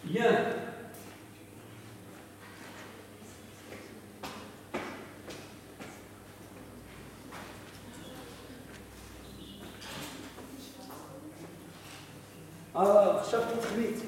Bien. Alors, chapitre 8.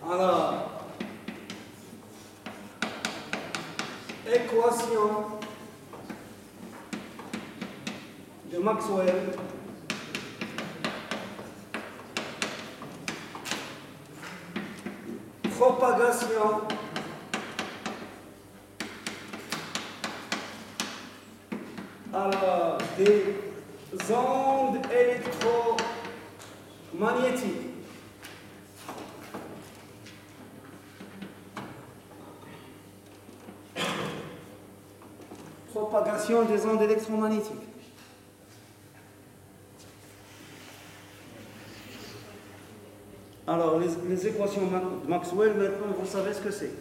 Alors, équation de Maxwell propagation alors des ondes électromagnétiques. Propagation des ondes électromagnétiques. Alors, les équations de Maxwell, maintenant, vous savez ce que c'est.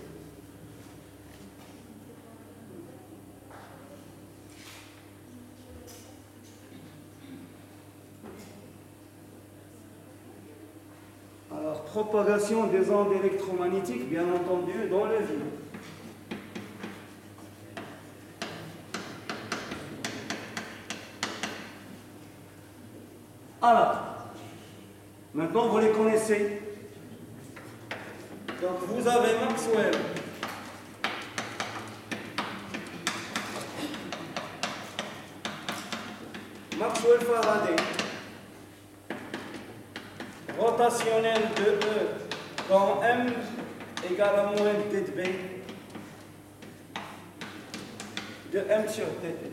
Alors, propagation des ondes électromagnétiques, bien entendu, dans le vide. Alors, maintenant vous les connaissez. Donc vous avez Maxwell. Maxwell Faraday. Rotationnel de E quand M égale à moins d de B de M sur dt.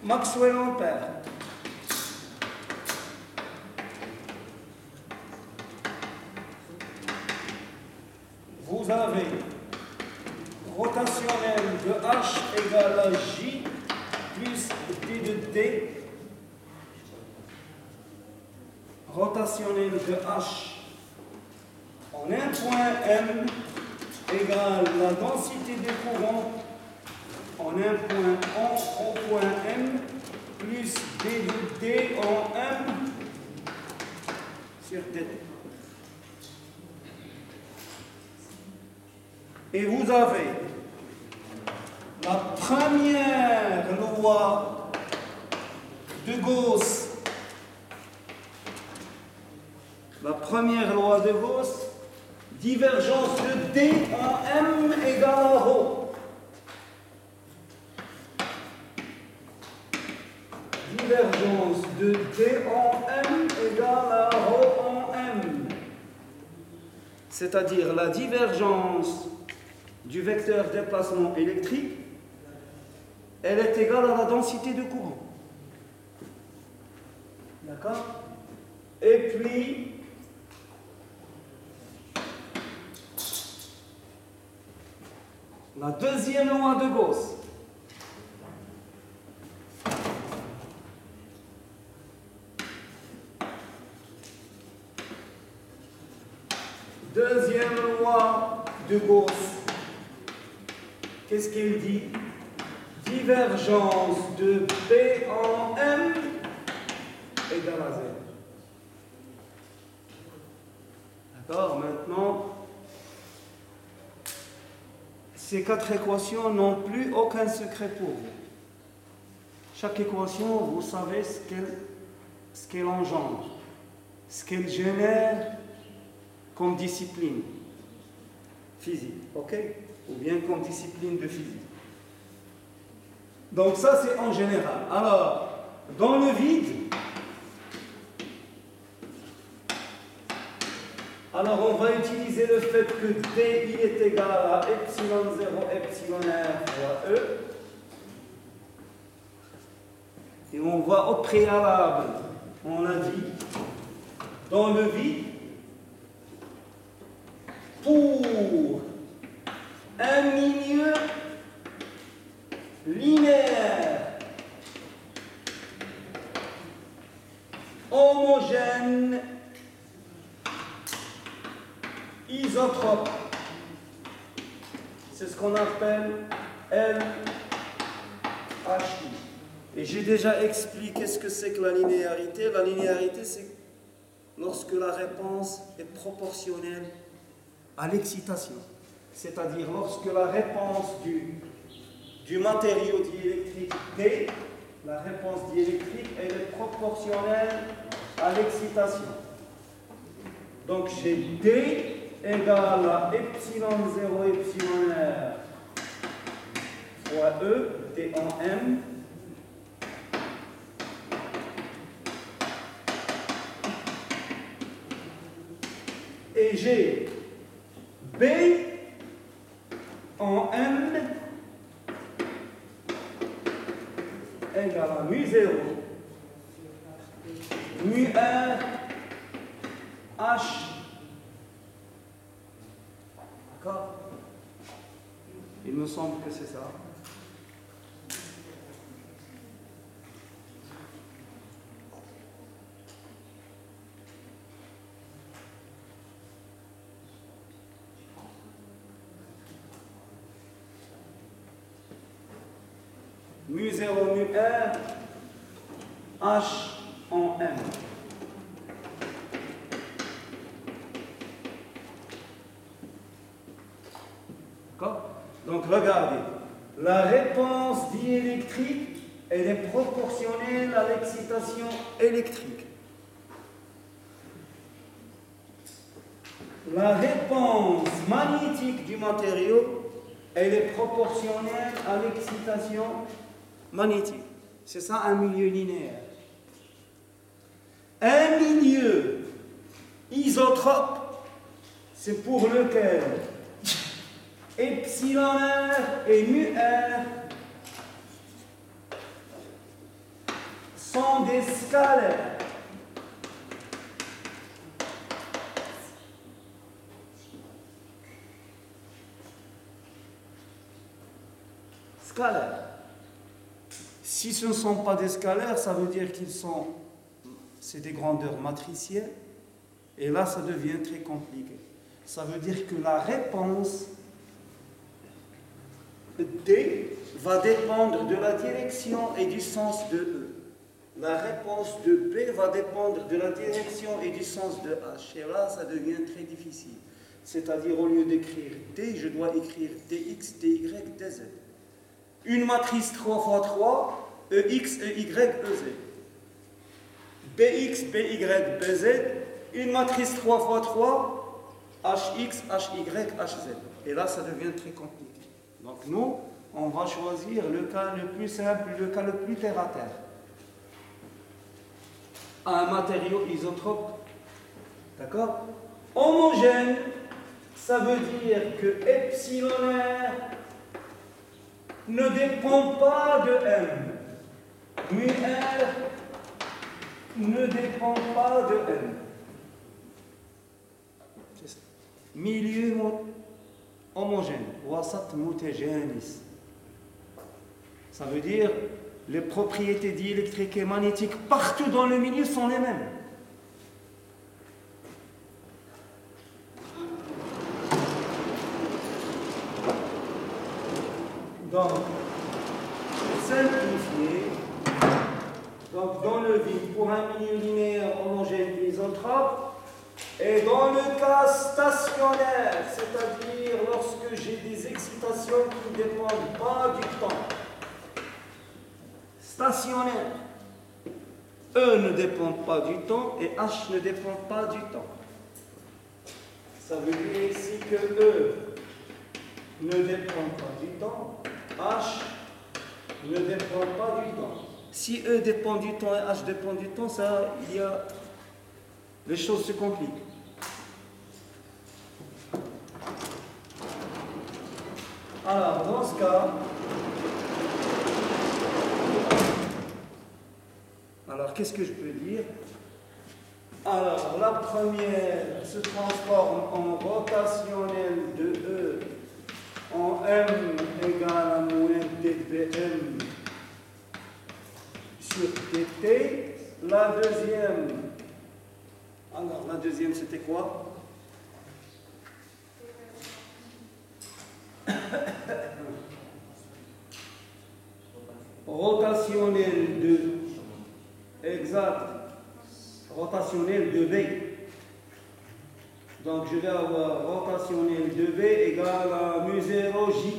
Maxwell ampère. Vous avez rotationnel de H égale à J plus D de D. Rotationnel de H en un point M égale la densité du courant en un point au point M plus D de D en M sur dt. Et vous avez la première loi de Gauss. La première loi de Gauss, divergence de D en M égale à ρ. Divergence de D en M égale à ρ en M. C'est-à-dire la divergence du vecteur déplacement électrique, elle est égale à la densité de courant. D'accord? Et puis, la deuxième loi de Gauss. Deuxième loi de Gauss. Qu'est-ce qu'elle dit? Divergence de B en M égale à 0. D'accord? Maintenant, ces quatre équations n'ont plus aucun secret pour vous. Chaque équation, vous savez ce qu'elle engendre, ce qu'elle génère comme discipline physique, ok? Ou bien comme discipline de physique. Donc ça, c'est en général. Alors, dans le vide, alors on va utiliser le fait que D il est égal à epsilon 0 epsilon R fois E. Et on va au préalable, on a dit, dans le vide, pour un milieu linéaire homogène isotrope, c'est ce qu'on appelle LHI. Et j'ai déjà expliqué ce que c'est que la linéarité. La linéarité, c'est lorsque la réponse est proportionnelle à l'excitation. C'est-à-dire lorsque la réponse du matériau diélectrique T, la réponse diélectrique, elle est proportionnelle à l'excitation. Donc j'ai D égale à epsilon 0 epsilon R fois E, D en M. Et j'ai B en M égale à mu 0, mu R, H. D'accord? Il me semble que c'est ça. Mu 0, mu R, H en M. D'accord? Donc regardez, la réponse diélectrique, elle est proportionnelle à l'excitation électrique. La réponse magnétique du matériau, elle est proportionnelle à l'excitation magnétique. C'est ça un milieu linéaire. Un milieu isotrope, c'est pour lequel epsilon R et mu R sont des scalaires. Scalaires. Si ce ne sont pas des scalaires, ça veut dire c'est des grandeurs matricielles, et là ça devient très compliqué. Ça veut dire que la réponse D va dépendre de la direction et du sens de E. La réponse de B va dépendre de la direction et du sens de H. Et là, ça devient très difficile. C'est-à-dire, au lieu d'écrire D, je dois écrire Dx, Dy, Dz. Une matrice 3 fois 3, EX, EY, EZ. BX, BY, BZ. Une matrice 3 fois 3, HX, HY, HZ. Et là, ça devient très compliqué. Donc nous, on va choisir le cas le plus simple, le cas le plus terre à terre. Un matériau isotrope, d'accord? Homogène, ça veut dire que epsilon R ne dépend pas de M. Mu R ne dépend pas de M. Milieu homogène, wasat mutajanis. Ça veut dire les propriétés diélectriques et magnétiques partout dans le milieu sont les mêmes. Donc, pour simplifier, donc dans le vide, pour un milieu linéaire homogène isotrope, et dans le cas stationnaire, c'est-à-dire lorsque j'ai des excitations qui ne dépendent pas du temps, stationnaire, E ne dépend pas du temps et H ne dépend pas du temps. Ça veut dire ici que E ne dépend pas du temps, H ne dépend pas du temps. Si E dépend du temps et H dépend du temps, ça, les choses se compliquent. Alors, dans ce cas, qu'est-ce que je peux dire? Alors, la première se transforme en rotationnel de E en M égale à moins dBm sur dt. La deuxième, c'était quoi? Rotationnel de B. Donc je vais avoir rotationnel de B égale à mu0 J.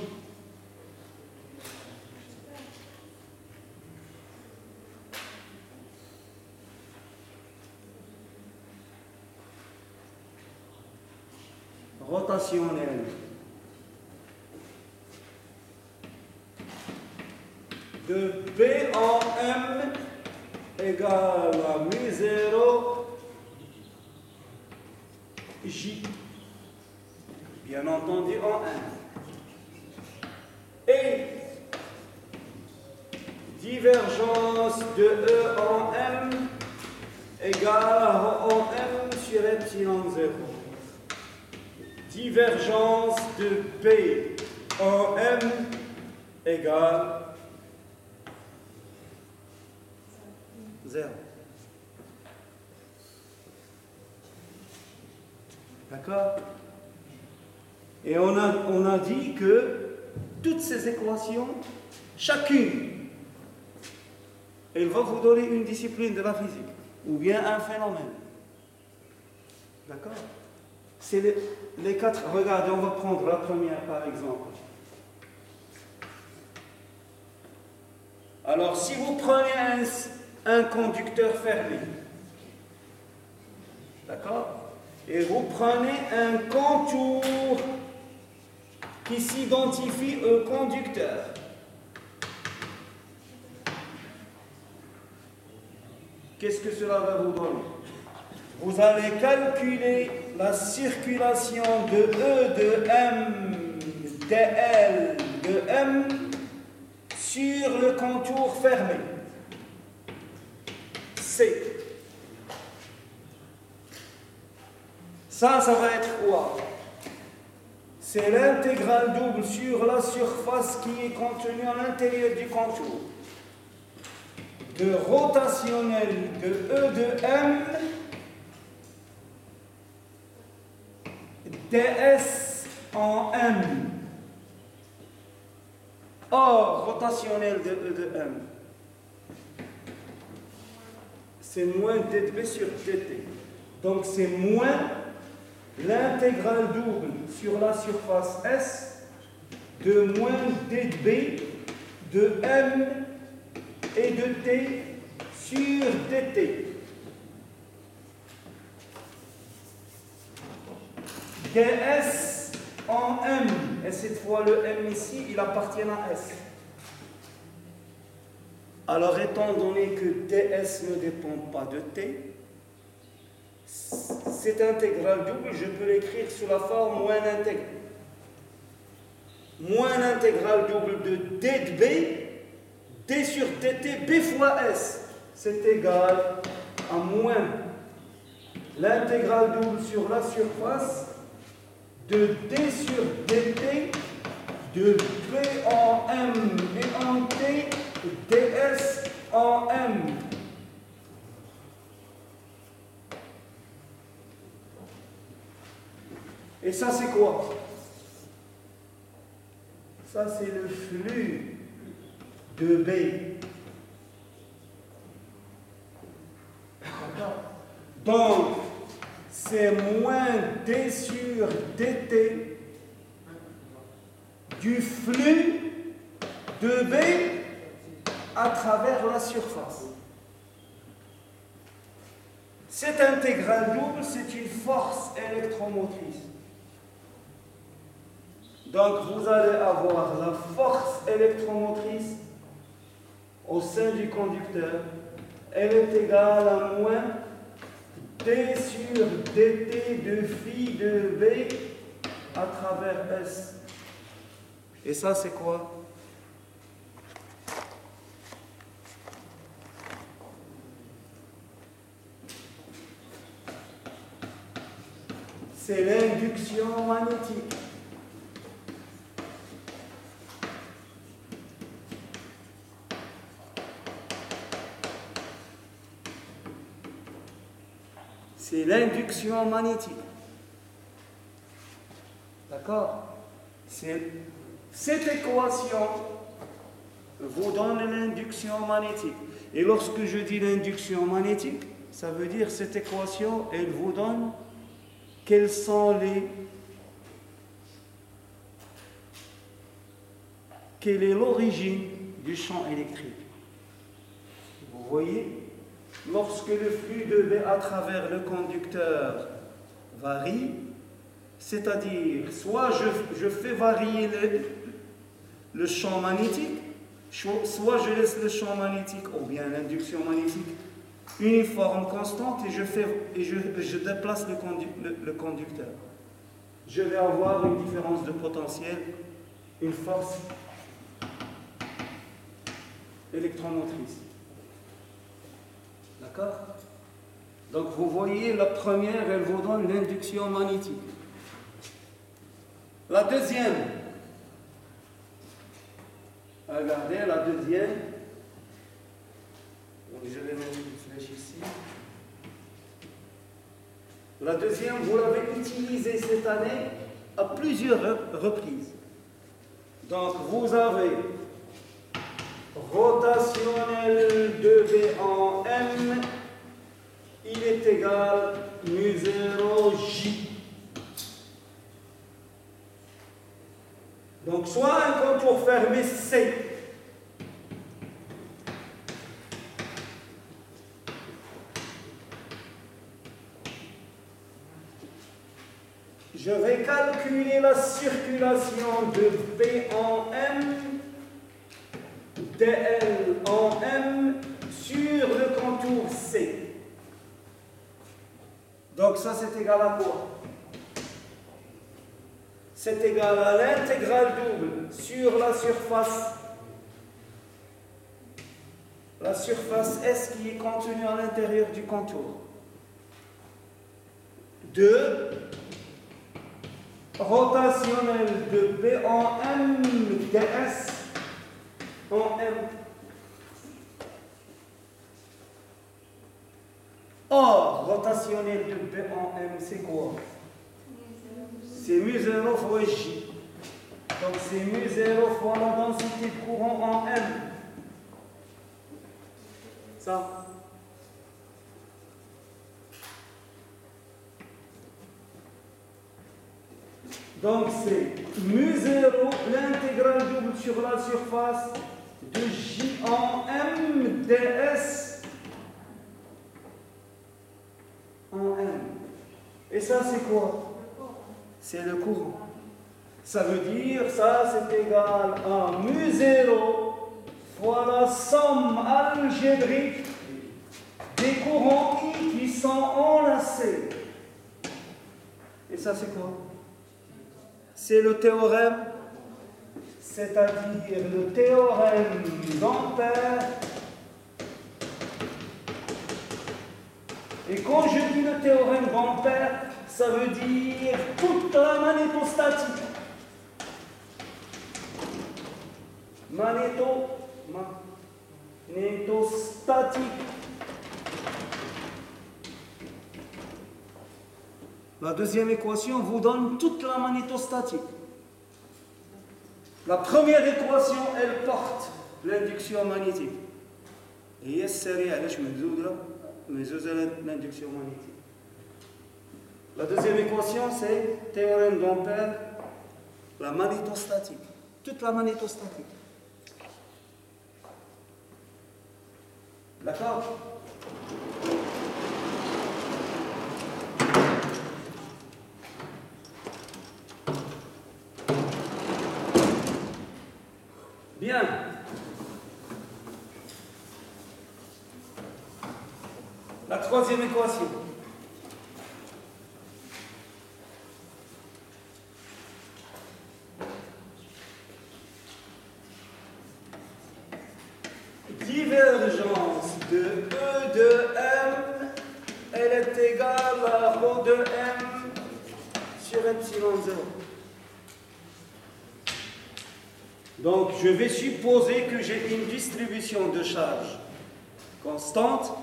Rotationnel de B en M égale à mu0 J, bien entendu en M. Et divergence de E en M égale à en M sur epsilon 0. Divergence de B en M égale 0. D'accord? Et on a dit que toutes ces équations, chacune, elle va vous donner une discipline de la physique, ou bien un phénomène. D'accord? C'est les quatre. Regardez, on va prendre la première par exemple. Alors, si vous prenez un conducteur fermé, d'accord? Et vous prenez un contour qui s'identifie au conducteur. Qu'est-ce que cela va vous donner? Vous allez calculer la circulation de E de M, dL de M sur le contour fermé. C. Ça va être quoi? C'est l'intégrale double sur la surface qui est contenue à l'intérieur du contour de rotationnel de E de M ds en M. Or, rotationnel de E de M, c'est moins dB sur dt. Donc c'est moins l'intégrale double sur la surface S de moins dB de M et de T sur dt. ds en M, et cette fois le M ici, il appartient à S. Alors étant donné que ds ne dépend pas de T, cette intégrale double, je peux l'écrire sous la forme moins intégrale. Moins l'intégrale double de d de B, d sur dt, b fois s, c'est égal à moins l'intégrale double sur la surface de d sur dt de b en m et en t, ds en m. Et ça, c'est quoi? Ça, c'est le flux de B. Donc, c'est moins d sur dt du flux de B à travers la surface. Cette intégrale double, c'est une force électromotrice. Donc, vous allez avoir la force électromotrice au sein du conducteur, elle est égale à moins T sur dt de phi de V à travers S. Et ça, c'est quoi? C'est l'induction magnétique. C'est l'induction magnétique. D'accord? Cette équation vous donne l'induction magnétique. Et lorsque je dis l'induction magnétique, ça veut dire cette équation, elle vous donne quelles sont quelle est l'origine du champ électrique. Vous voyez? Lorsque le flux de V à travers le conducteur varie, c'est-à-dire soit je fais varier le champ magnétique, soit je laisse le champ magnétique ou bien l'induction magnétique uniforme, constante, et je déplace le conducteur. Je vais avoir une différence de potentiel, une force électromotrice. D'accord? Donc vous voyez, la première, elle vous donne l'induction magnétique. La deuxième, regardez la deuxième. Donc je vais mettre une flèche ici. La deuxième, vous l'avez utilisée cette année à plusieurs reprises. Donc vous avez rotationnel de V en M, il est égal mu 0 J. Donc soit un contour fermé C, je vais calculer la circulation de V en M, dl en M sur le contour C. Donc ça c'est égal à quoi? C'est égal à l'intégrale double sur la surface S qui est contenue à l'intérieur du contour de rotationnel de B en M ds en M. Or, rotationnel de B en M, c'est quoi? C'est mu 0 fois J. Donc c'est mu 0 fois la densité de courant en M. Ça. Donc c'est mu 0, l'intégrale double sur la surface de J en M ds en M. Et ça c'est quoi? C'est le courant. Ça veut dire, ça c'est égal à mu 0 fois la somme algébrique des courants I qui sont enlacés. Et ça c'est quoi? C'est le théorème, c'est-à-dire le théorème d'Ampère. Et quand je dis le théorème d'Ampère, ça veut dire toute la magnétostatique. Magnétostatique. La deuxième équation vous donne toute la magnétostatique. La première équation, elle porte l'induction magnétique. Et c'est l'induction magnétique. La deuxième équation, c'est théorème d'Ampère, la magnétostatique. Toute la magnétostatique. D'accord? Bien. troisième équation. Divergence de E de M, elle est égale à ρ de M sur epsilon 0. Donc, je vais supposer que j'ai une distribution de charge constante,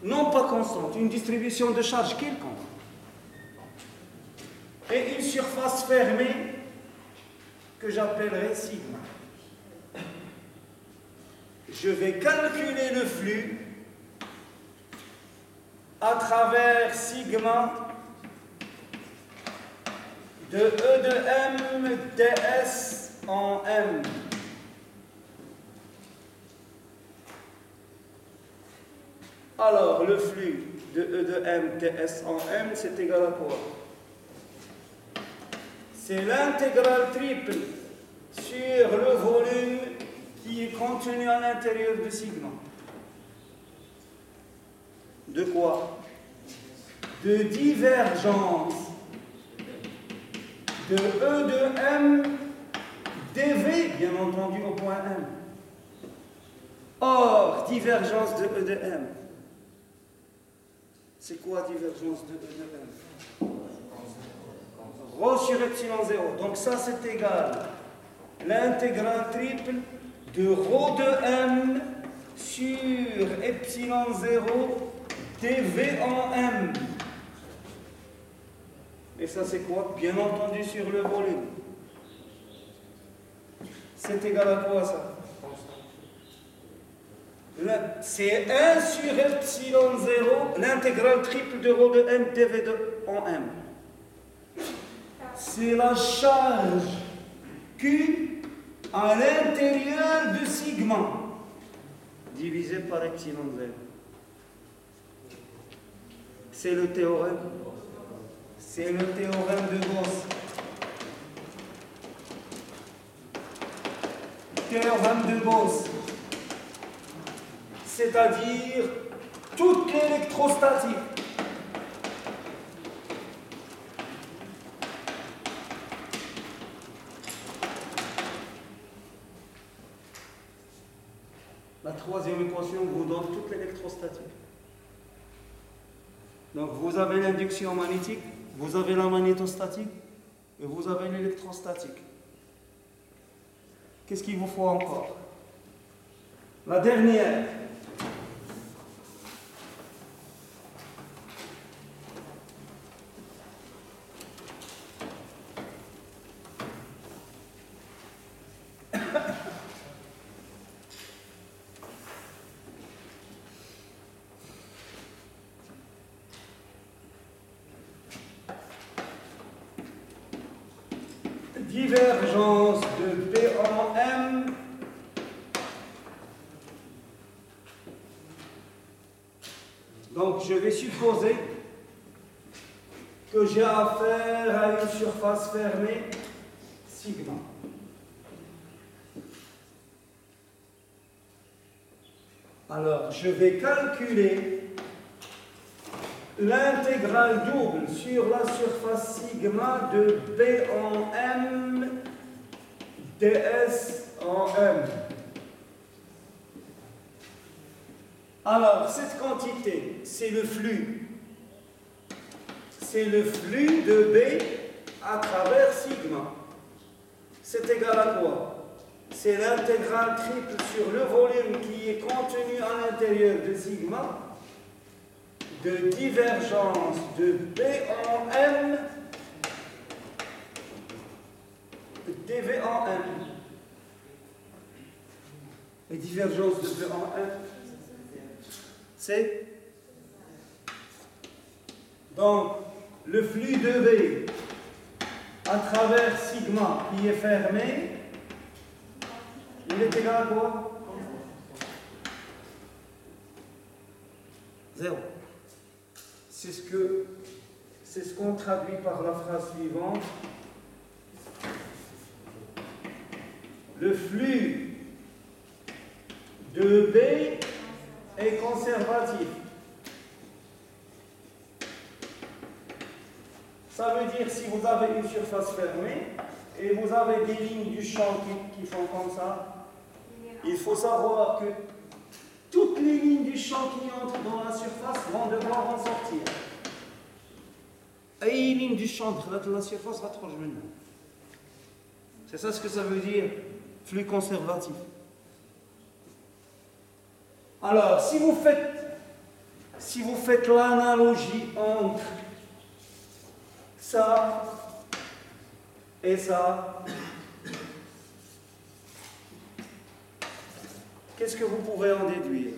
non pas constante, une distribution de charge quelconque, et une surface fermée que j'appellerai sigma. Je vais calculer le flux à travers sigma de E de M ds en M. Alors, le flux de E de M ds en M, c'est égal à quoi? C'est l'intégrale triple sur le volume qui est contenu à l'intérieur de sigma. De quoi? De divergence de E de M dV, bien entendu, au point M. Or, divergence de E de M. C'est quoi divergence de E de M? Rho sur epsilon 0. Donc ça, c'est égal l'intégrale triple de rho de M sur epsilon 0 dV en M. Et ça, c'est quoi? Bien entendu, sur le volume. C'est égal à quoi, ça? C'est 1 sur epsilon 0, l'intégrale triple de rho de M dV en M. C'est la charge Q à l'intérieur de sigma, divisé par epsilon 0. C'est le théorème. C'est le théorème de Gauss. Théorème de Gauss. C'est-à-dire toute l'électrostatique. La troisième équation vous donne toute l'électrostatique. Donc vous avez l'induction magnétique, vous avez la magnétostatique et vous avez l'électrostatique. Qu'est-ce qu'il vous faut encore? La dernière. Divergence de B en M donc je vais supposer que j'ai affaire à une surface fermée sigma. Alors je vais calculer l'intégrale double sur la surface sigma de B en M ds en M. Alors, cette quantité, c'est le flux. C'est le flux de B à travers sigma. C'est égal à quoi? C'est l'intégrale triple sur le volume qui est contenu à l'intérieur de sigma de divergence de B en M dV en M. Et divergence de B en M, c'est donc le flux de B à travers sigma qui est fermé, il est égal à quoi? 0. C'est ce qu'on traduit par la phrase suivante. Le flux de B est conservatif. Ça veut dire si vous avez une surface fermée et vous avez des lignes du champ qui font comme ça, il faut savoir que toutes les lignes du champ qui entrent dans la surface vont devoir en sortir. أي ligne du champ dans la surface غتخرج منها. C'est ça ce que ça veut dire, flux conservatif. Alors, si vous faites l'analogie entre ça et ça, qu'est-ce que vous pourrez en déduire?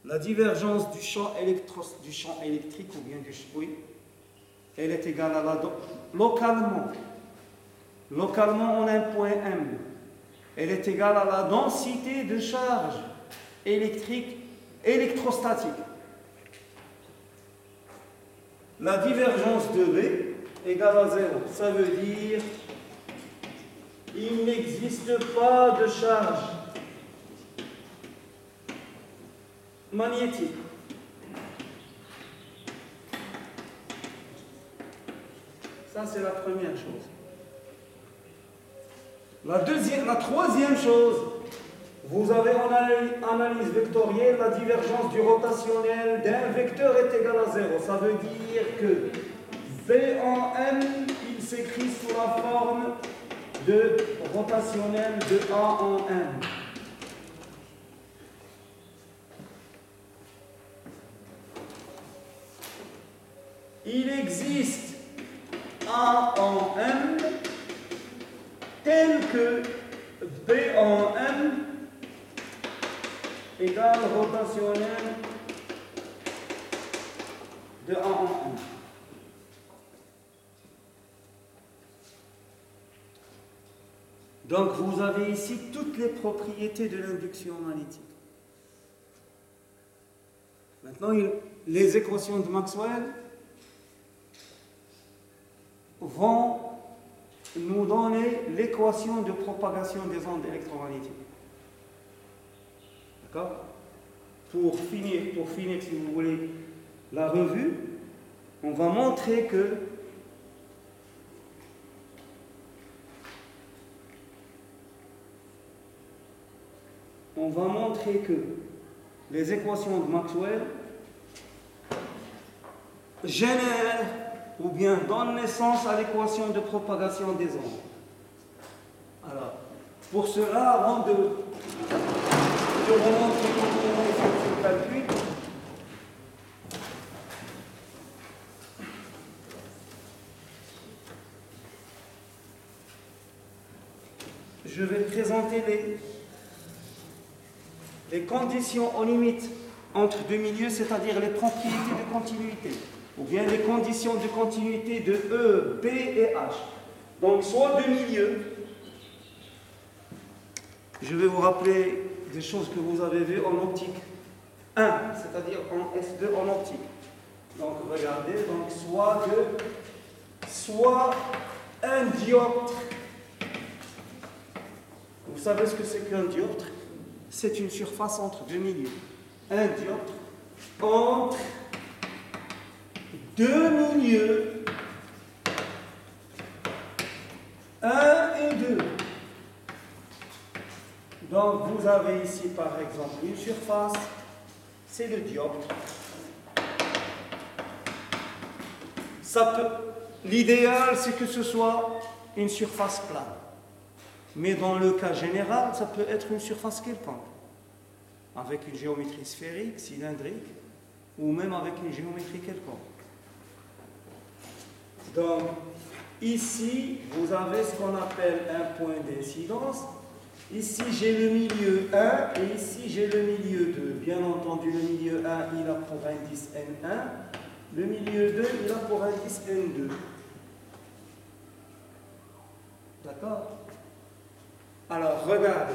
La divergence du champ électrique ou bien du oui, elle est égale à la localement en un point M, elle est égale à la densité de charge électrique électrostatique. La divergence de B égale à 0. Ça veut dire il n'existe pas de charge magnétique. Ça, c'est la première chose. La troisième chose, vous avez en analyse vectorielle la divergence du rotationnel d'un vecteur est égal à 0. Ça veut dire que B en M, il s'écrit sous la forme de rotationnel de A en M. Il existe A en M tel que B en M égale rotationnel de A en M. Donc vous avez ici toutes les propriétés de l'induction magnétique. Maintenant, les équations de Maxwell vont nous donner l'équation de propagation des ondes électromagnétiques. D'accord? Pour finir, si vous voulez, la revue, on va montrer que les équations de Maxwell génèrent ou bien donnent naissance à l'équation de propagation des ondes. Alors, pour cela, avant de vous montrer comment on fait ce calcul, je vais présenter les conditions aux limites entre deux milieux, c'est-à-dire les propriétés de continuité, ou bien les conditions de continuité de E, B et H. Donc, soit deux milieux, je vais vous rappeler des choses que vous avez vues en optique 1, c'est-à-dire en S2 en optique. Donc, regardez, donc soit un dioptre. Vous savez ce que c'est qu'un dioptre? C'est une surface entre deux milieux. Un dioptre entre deux milieux 1 et 2. Donc vous avez ici par exemple une surface, c'est le dioptre. L'idéal c'est que ce soit une surface plane. Mais dans le cas général, ça peut être une surface quelconque, avec une géométrie sphérique, cylindrique, ou même avec une géométrie quelconque. Donc, ici, vous avez ce qu'on appelle un point d'incidence. Ici, j'ai le milieu 1 et ici, j'ai le milieu 2. Bien entendu, le milieu 1, il a pour indice N1. Le milieu 2, il a pour indice N2. D'accord? Alors, regardez.